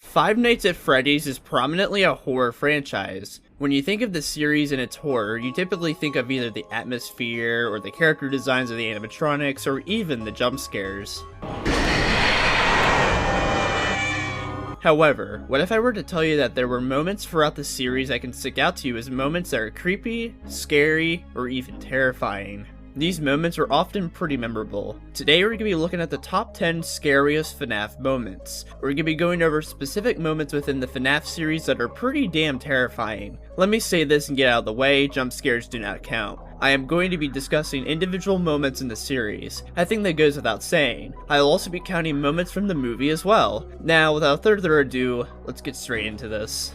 Five Nights at Freddy's is prominently a horror franchise. When you think of the series and its horror, you typically think of either the atmosphere, or the character designs of the animatronics, or even the jump scares. However, what if I were to tell you that there were moments throughout the series that can stick out to you as moments that are creepy, scary, or even terrifying? These moments are often pretty memorable. Today we're going to be looking at the top 10 scariest FNAF moments. We're going to be going over specific moments within the FNAF series that are pretty damn terrifying. Let me say this and get out of the way, jump scares do not count. I am going to be discussing individual moments in the series. I think that goes without saying. I'll also be counting moments from the movie as well. Now, without further ado, let's get straight into this.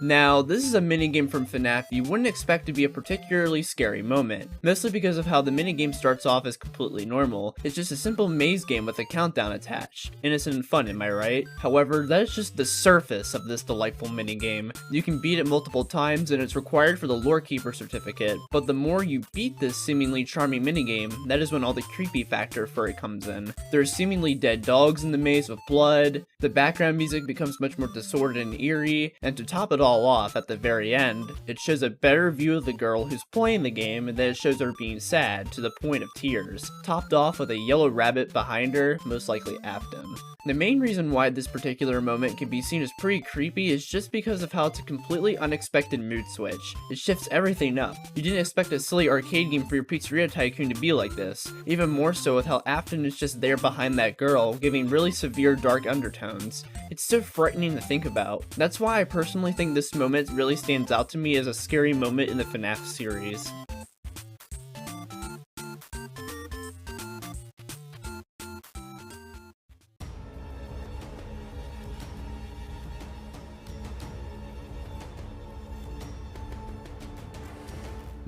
Now, this is a minigame from FNAF you wouldn't expect to be a particularly scary moment, mostly because of how the minigame starts off as completely normal. It's just a simple maze game with a countdown attached. Innocent and fun, am I right? However, that is just the surface of this delightful minigame. You can beat it multiple times and it's required for the Lore Keeper certificate, but the more you beat this seemingly charming minigame, that is when all the creepy factor for it comes in. There's seemingly dead dogs in the maze with blood, the background music becomes much more disordered and eerie, and to top it all off, at the very end, it shows a better view of the girl who's playing the game, and then it shows her being sad to the point of tears, topped off with a yellow rabbit behind her, most likely Afton. The main reason why this particular moment can be seen as pretty creepy is just because of how it's a completely unexpected mood switch. It shifts everything up. You didn't expect a silly arcade game for your Pizzeria Tycoon to be like this, even more so with how Afton is just there behind that girl, giving really severe dark undertones. It's so frightening to think about. That's why I personally think this moment really stands out to me as a scary moment in the FNAF series.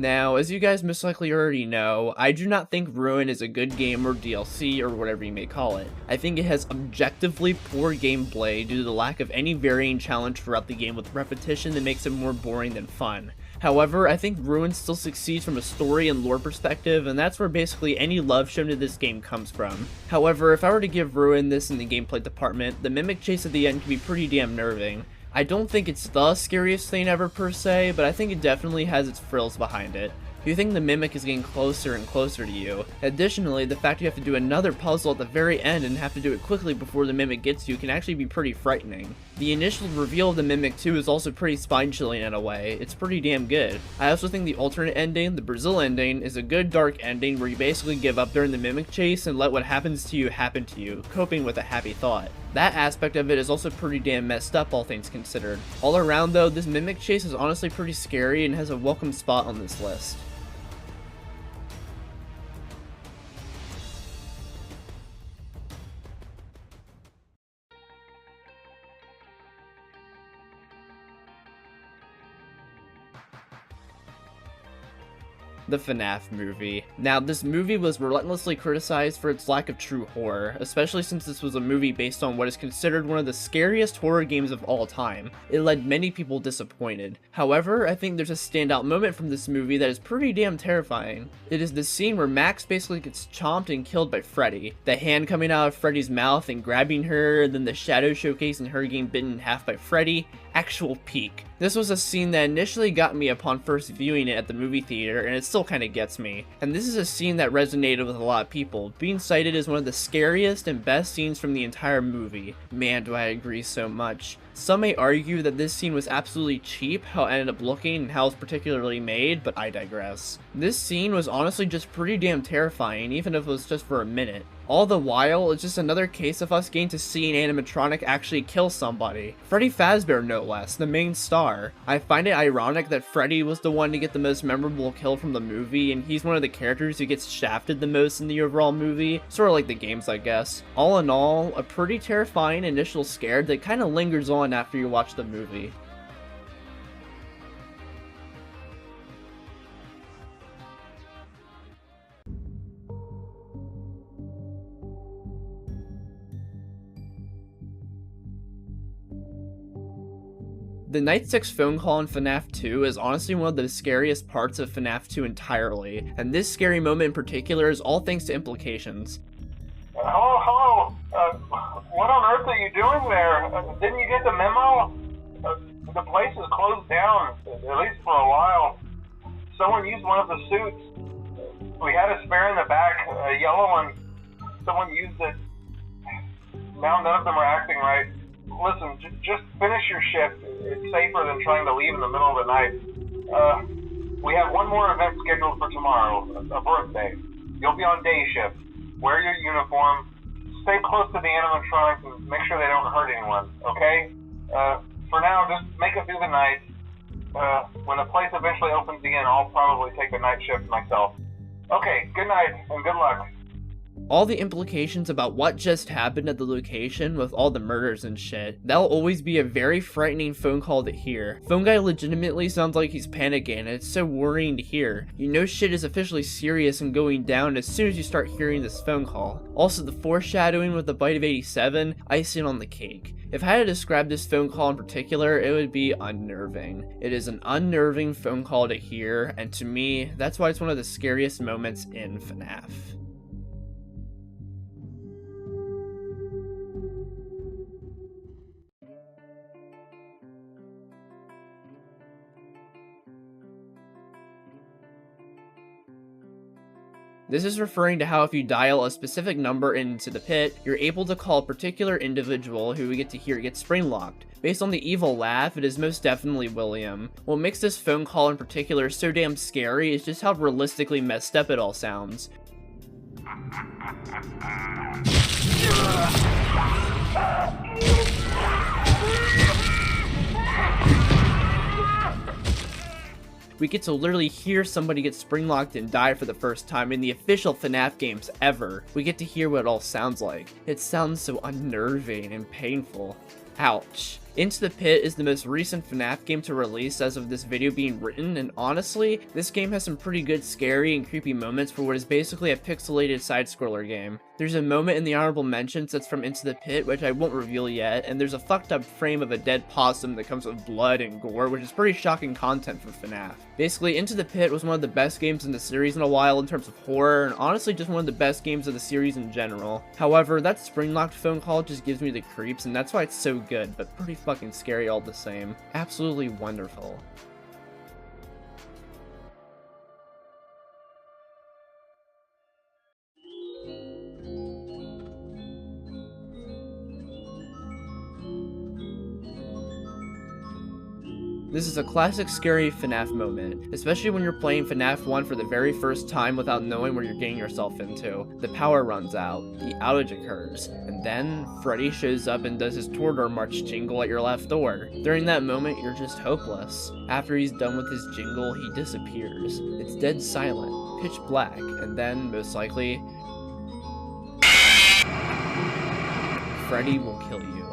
Now, as you guys most likely already know, I do not think Ruin is a good game or DLC or whatever you may call it. I think it has objectively poor gameplay due to the lack of any varying challenge throughout the game with repetition that makes it more boring than fun. However, I think Ruin still succeeds from a story and lore perspective, and that's where basically any love shown to this game comes from. However, if I were to give Ruin this in the gameplay department, the mimic chase at the end can be pretty damn nerving. I don't think it's the scariest thing ever per se, but I think it definitely has its frills behind it. You think the mimic is getting closer and closer to you. Additionally, the fact you have to do another puzzle at the very end and have to do it quickly before the mimic gets you can actually be pretty frightening. The initial reveal of the mimic too is also pretty spine-chilling in a way. It's pretty damn good. I also think the alternate ending, the Brazil ending, is a good dark ending where you basically give up during the mimic chase and let what happens to you happen to you, coping with a happy thought. That aspect of it is also pretty damn messed up, all things considered. All around though, this mimic chase is honestly pretty scary and has a welcome spot on this list. The FNAF movie. Now, this movie was relentlessly criticized for its lack of true horror, especially since this was a movie based on what is considered one of the scariest horror games of all time. It led many people disappointed. However, I think there's a standout moment from this movie that is pretty damn terrifying. It is the scene where Max basically gets chomped and killed by Freddy. The hand coming out of Freddy's mouth and grabbing her, and then the shadow showcasing her getting bitten in half by Freddy. Actual peak. This was a scene that initially got me upon first viewing it at the movie theater, and it still kinda gets me. And this is a scene that resonated with a lot of people, being cited as one of the scariest and best scenes from the entire movie. Man, do I agree so much. Some may argue that this scene was absolutely cheap, how it ended up looking and how it's particularly made, but I digress. This scene was honestly just pretty damn terrifying, even if it was just for a minute. All the while, it's just another case of us getting to see an animatronic actually kill somebody. Freddy Fazbear, no less, the main star. I find it ironic that Freddy was the one to get the most memorable kill from the movie, and he's one of the characters who gets shafted the most in the overall movie, sort of like the games, I guess. All in all, a pretty terrifying initial scare that kinda lingers on after you watch the movie. The Night 6 phone call in FNAF 2 is honestly one of the scariest parts of FNAF 2 entirely, and this scary moment in particular is all thanks to implications. Hello. What on earth are you doing there? Didn't you get the memo? The place is closed down, at least for a while. Someone used one of the suits. We had a spare in the back, a yellow one. Someone used it. Now none of them are acting right. Listen, just finish your shift. It's safer than trying to leave in the middle of the night. We have one more event scheduled for tomorrow, a birthday. You'll be on day shift. Wear your uniform. Stay close to the animatronics and make sure they don't hurt anyone, okay? For now, just make it through the night. When the place eventually opens again, I'll probably take a night shift myself. Okay, good night and good luck. All the implications about what just happened at the location with all the murders and shit, that'll always be a very frightening phone call to hear. Phone guy legitimately sounds like he's panicking, and it's so worrying to hear. You know shit is officially serious and going down as soon as you start hearing this phone call. Also, the foreshadowing with the bite of 87, icing on the cake. If I had to describe this phone call in particular, it would be unnerving. It is an unnerving phone call to hear, and to me, that's why it's one of the scariest moments in FNAF. This is referring to how if you dial a specific number into the pit, you're able to call a particular individual who we get to hear gets spring locked. Based on the evil laugh, it is most definitely William. What makes this phone call in particular so damn scary is just how realistically messed up it all sounds. We get to literally hear somebody get spring-locked and die for the first time in the official FNAF games ever. We get to hear what it all sounds like. It sounds so unnerving and painful. Ouch. Into the Pit is the most recent FNAF game to release as of this video being written, and honestly, this game has some pretty good scary and creepy moments for what is basically a pixelated side-scroller game. There's a moment in the honorable mentions that's from Into the Pit, which I won't reveal yet, and there's a fucked up frame of a dead possum that comes with blood and gore, which is pretty shocking content for FNAF. Basically, Into the Pit was one of the best games in the series in a while in terms of horror, and honestly just one of the best games of the series in general. However, that spring-locked phone call just gives me the creeps, and that's why it's so good, but pretty fucking scary all the same. Absolutely wonderful. This is a classic scary FNAF moment, especially when you're playing FNAF 1 for the very first time without knowing what you're getting yourself into. The power runs out, the outage occurs, and then Freddy shows up and does his tour march jingle at your left door. During that moment, you're just hopeless. After he's done with his jingle, he disappears. It's dead silent, pitch black, and then, most likely, Freddy will kill you.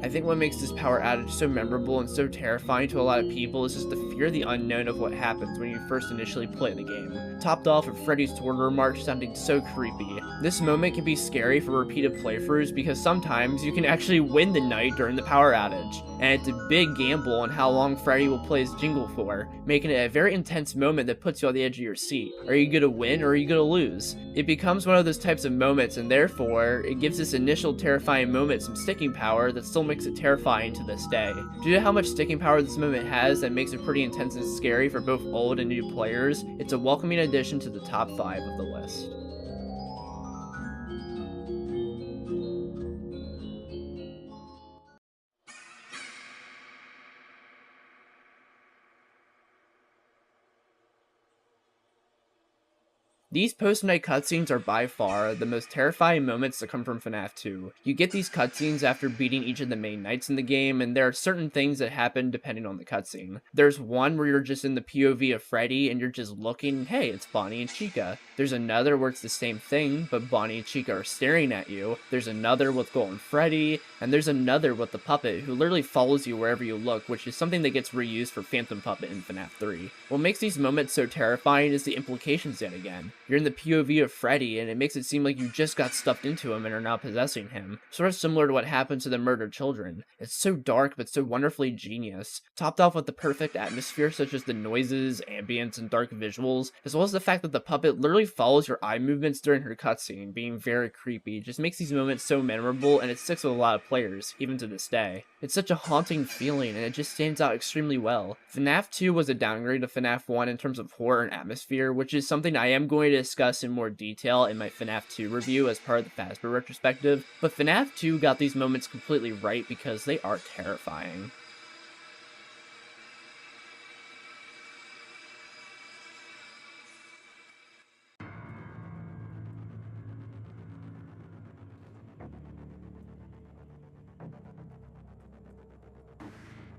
I think what makes this power outage so memorable and so terrifying to a lot of people is just the fear of the unknown of what happens when you first initially play the game. Topped off with Freddy's tour march sounding so creepy. This moment can be scary for repeated playthroughs because sometimes you can actually win the night during the power outage, and it's a big gamble on how long Freddy will play his jingle for, making it a very intense moment that puts you on the edge of your seat. Are you gonna win or are you gonna lose? It becomes one of those types of moments, and therefore, it gives this initial terrifying moment some sticking power that still makes it terrifying to this day. Due to how much sticking power this moment has that makes it pretty intense and scary for both old and new players, it's a welcoming addition to the top 5 of the list. These post-night cutscenes are by far the most terrifying moments to come from FNAF 2. You get these cutscenes after beating each of the main nights in the game, and there are certain things that happen depending on the cutscene. There's one where you're just in the POV of Freddy and you're just looking, hey, it's Bonnie and Chica. There's another where it's the same thing, but Bonnie and Chica are staring at you. There's another with Golden Freddy, and there's another with the puppet who literally follows you wherever you look, which is something that gets reused for Phantom Puppet in FNAF 3. What makes these moments so terrifying is the implications yet again. You're in the POV of Freddy, and it makes it seem like you just got stuffed into him and are now possessing him, sort of similar to what happened to the murdered children. It's so dark, but so wonderfully genius, topped off with the perfect atmosphere such as the noises, ambience, and dark visuals, as well as the fact that the puppet literally follows your eye movements during her cutscene, being very creepy. Just makes these moments so memorable, and it sticks with a lot of players, even to this day. It's such a haunting feeling, and it just stands out extremely well. FNAF 2 was a downgrade of FNAF 1 in terms of horror and atmosphere, which is something I am going to discuss in more detail in my FNAF 2 review as part of the Fazbear retrospective, but FNAF 2 got these moments completely right because they are terrifying.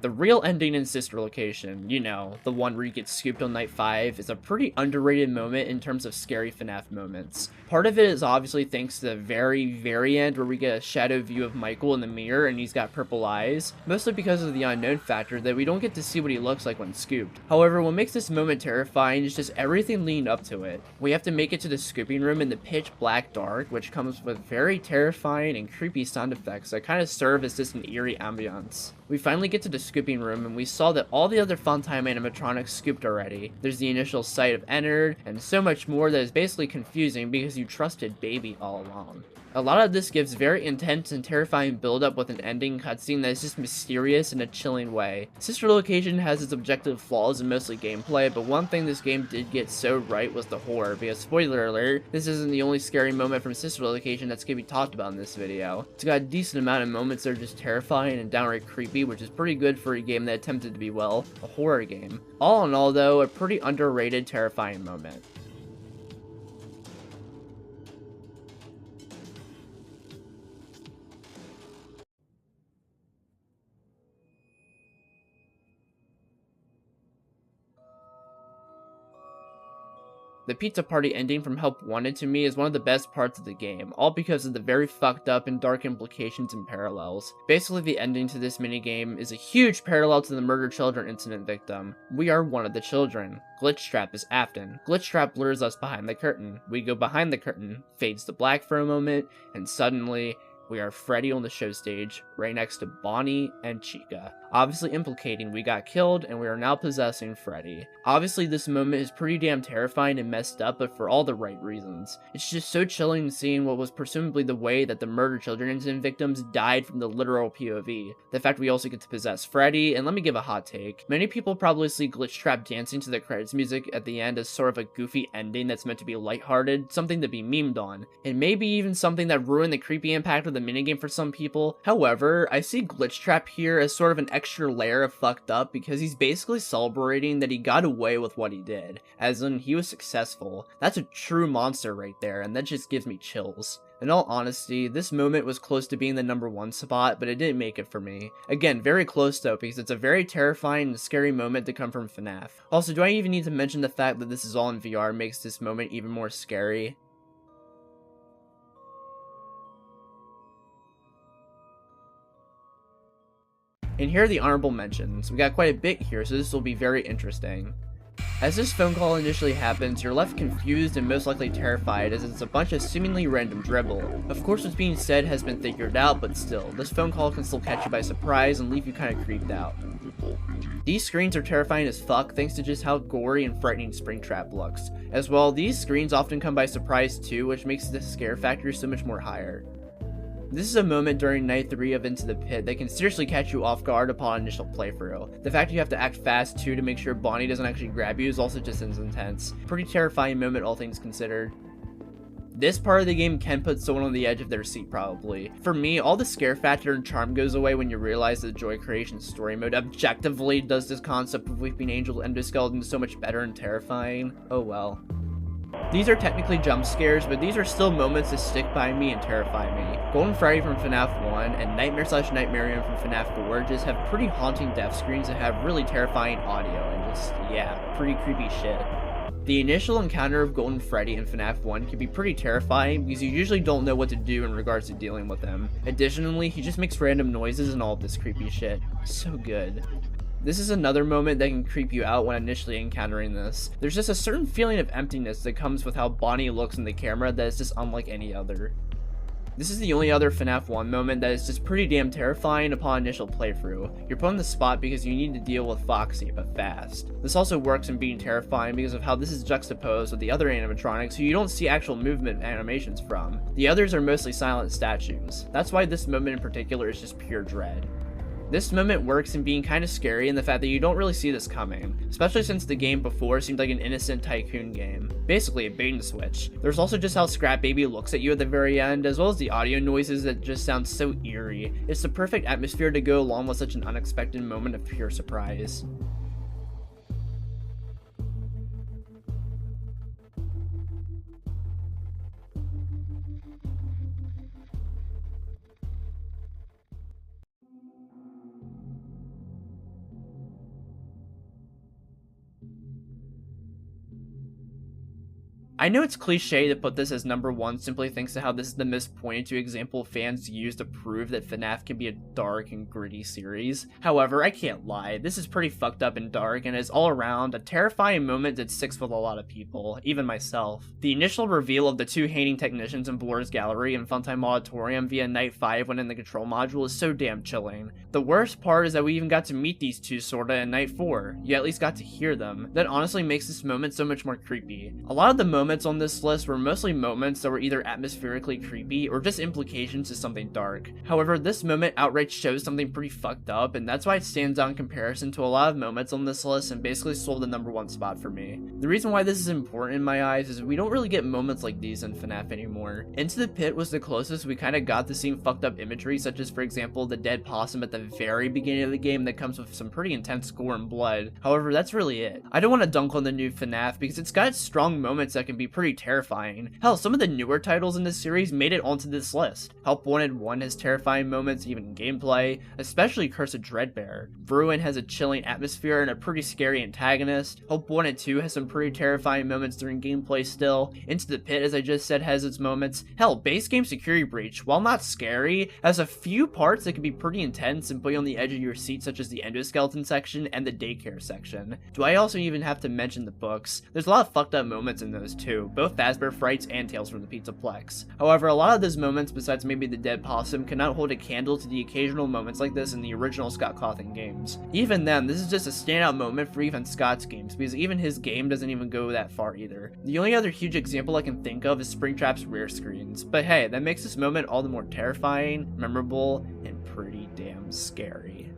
The real ending in Sister Location, you know, the one where you get scooped on night 5, is a pretty underrated moment in terms of scary FNAF moments. Part of it is obviously thanks to the very end where we get a shadow view of Michael in the mirror and he's got purple eyes, mostly because of the unknown factor that we don't get to see what he looks like when scooped. However, what makes this moment terrifying is just everything leading up to it. We have to make it to the scooping room in the pitch black dark, which comes with very terrifying and creepy sound effects that kind of serve as just an eerie ambiance. We finally get to the scooping room and we saw that all the other Funtime animatronics scooped already. There's the initial sight of Ennard, and so much more that is basically confusing because you trusted Baby all along. A lot of this gives very intense and terrifying build-up with an ending cutscene that is just mysterious in a chilling way. Sister Location has its objective flaws and mostly gameplay, but one thing this game did get so right was the horror, because spoiler alert, this isn't the only scary moment from Sister Location that's going to be talked about in this video. It's got a decent amount of moments that are just terrifying and downright creepy, which is pretty good for a game that attempted to be, well, a horror game. All in all though, a pretty underrated terrifying moment. The pizza party ending from Help Wanted to me is one of the best parts of the game, all because of the very fucked up and dark implications and parallels. Basically, the ending to this minigame is a huge parallel to the murdered children incident victim. We are one of the children. Glitchtrap is Afton. Glitchtrap lures us behind the curtain. We go behind the curtain, fades to black for a moment, and suddenly, we are Freddy on the show stage, right next to Bonnie and Chica, obviously implicating we got killed and we are now possessing Freddy. Obviously this moment is pretty damn terrifying and messed up, but for all the right reasons. It's just so chilling seeing what was presumably the way that the murder children incident victims died from the literal POV. The fact we also get to possess Freddy, and let me give a hot take. Many people probably see Glitchtrap dancing to the credits music at the end as sort of a goofy ending that's meant to be lighthearted, something to be memed on, and maybe even something that ruined the creepy impact of the minigame for some people. However, I see Glitchtrap here as sort of an extra layer of fucked up because he's basically celebrating that he got away with what he did, as in he was successful. That's a true monster right there, and that just gives me chills. In all honesty, this moment was close to being the #1 spot, but it didn't make it for me. Again, very close though, because it's a very terrifying and scary moment to come from FNAF. Also, do I even need to mention the fact that this is all in VR makes this moment even more scary? And here are the honorable mentions. We got quite a bit here, so this will be very interesting. As this phone call initially happens, you're left confused and most likely terrified as it's a bunch of seemingly random dribble. Of course what's being said has been figured out, but still, this phone call can still catch you by surprise and leave you kinda creeped out. These screens are terrifying as fuck thanks to just how gory and frightening Springtrap looks. As well, these screens often come by surprise too, which makes the scare factor so much more higher. This is a moment during night 3 of Into the Pit that can seriously catch you off guard upon initial playthrough. The fact you have to act fast too to make sure Bonnie doesn't actually grab you is also just as intense. Pretty terrifying moment all things considered. This part of the game can put someone on the edge of their seat probably. For me, all the scare factor and charm goes away when you realize that Joy Creation story mode objectively does this concept of Weeping Angel endoskeleton so much better and terrifying. Oh well. These are technically jump scares, but these are still moments that stick by me and terrify me. Golden Freddy from FNAF 1 and Nightmare/Nightmarium from FNAF 4 just have pretty haunting death screens that have really terrifying audio and just, yeah, pretty creepy shit. The initial encounter of Golden Freddy in FNAF 1 can be pretty terrifying because you usually don't know what to do in regards to dealing with him. Additionally, he just makes random noises and all of this creepy shit. So good. This is another moment that can creep you out when initially encountering this. There's just a certain feeling of emptiness that comes with how Bonnie looks in the camera that is just unlike any other. This is the only other FNAF 1 moment that is just pretty damn terrifying upon initial playthrough. You're put on the spot because you need to deal with Foxy, but fast. This also works in being terrifying because of how this is juxtaposed with the other animatronics who you don't see actual movement animations from. The others are mostly silent statues. That's why this moment in particular is just pure dread. This moment works in being kind of scary in the fact that you don't really see this coming, especially since the game before seemed like an innocent tycoon game. Basically a bait and switch. There's also just how Scrap Baby looks at you at the very end, as well as the audio noises that just sound so eerie. It's the perfect atmosphere to go along with such an unexpected moment of pure surprise. I know it's cliche to put this as number 1 simply thanks to how this is the most pointed to example fans use to prove that FNAF can be a dark and gritty series. However, I can't lie, this is pretty fucked up and dark and is all around a terrifying moment that sticks with a lot of people, even myself. The initial reveal of the 2 hating technicians in Blur's Gallery and Funtime Auditorium via Night 5 when in the control module is so damn chilling. The worst part is that we even got to meet these 2 sorta in Night 4, you at least got to hear them. That honestly makes this moment so much more creepy. A lot of the moments on this list were mostly moments that were either atmospherically creepy or just implications to something dark. However, this moment outright shows something pretty fucked up, and that's why it stands out in comparison to a lot of moments on this list and basically stole the number 1 spot for me. The reason why this is important in my eyes is we don't really get moments like these in FNAF anymore. Into the Pit was the closest we kind of got to seeing fucked up imagery, such as for example the dead possum at the very beginning of the game that comes with some pretty intense gore and blood. However, that's really it. I don't want to dunk on the new FNAF because it's got strong moments that can be pretty terrifying. Hell, some of the newer titles in this series made it onto this list. Help Wanted 1 has terrifying moments even in gameplay, especially Curse of Dreadbear. Bruin has a chilling atmosphere and a pretty scary antagonist. Help Wanted 2 has some pretty terrifying moments during gameplay still. Into the Pit, as I just said, has its moments. Hell, base game Security Breach, while not scary, has a few parts that can be pretty intense and put you on the edge of your seat, such as the endoskeleton section and the daycare section. Do I also even have to mention the books? There's a lot of fucked up moments in those too, both Fazbear Frights and Tales from the Pizzaplex. However, a lot of those moments, besides maybe the dead possum, cannot hold a candle to the occasional moments like this in the original Scott Cawthon games. Even then, this is just a standout moment for even Scott's games, because even his game doesn't even go that far either. The only other huge example I can think of is Springtrap's rear screens, but hey, that makes this moment all the more terrifying, memorable, and pretty damn scary.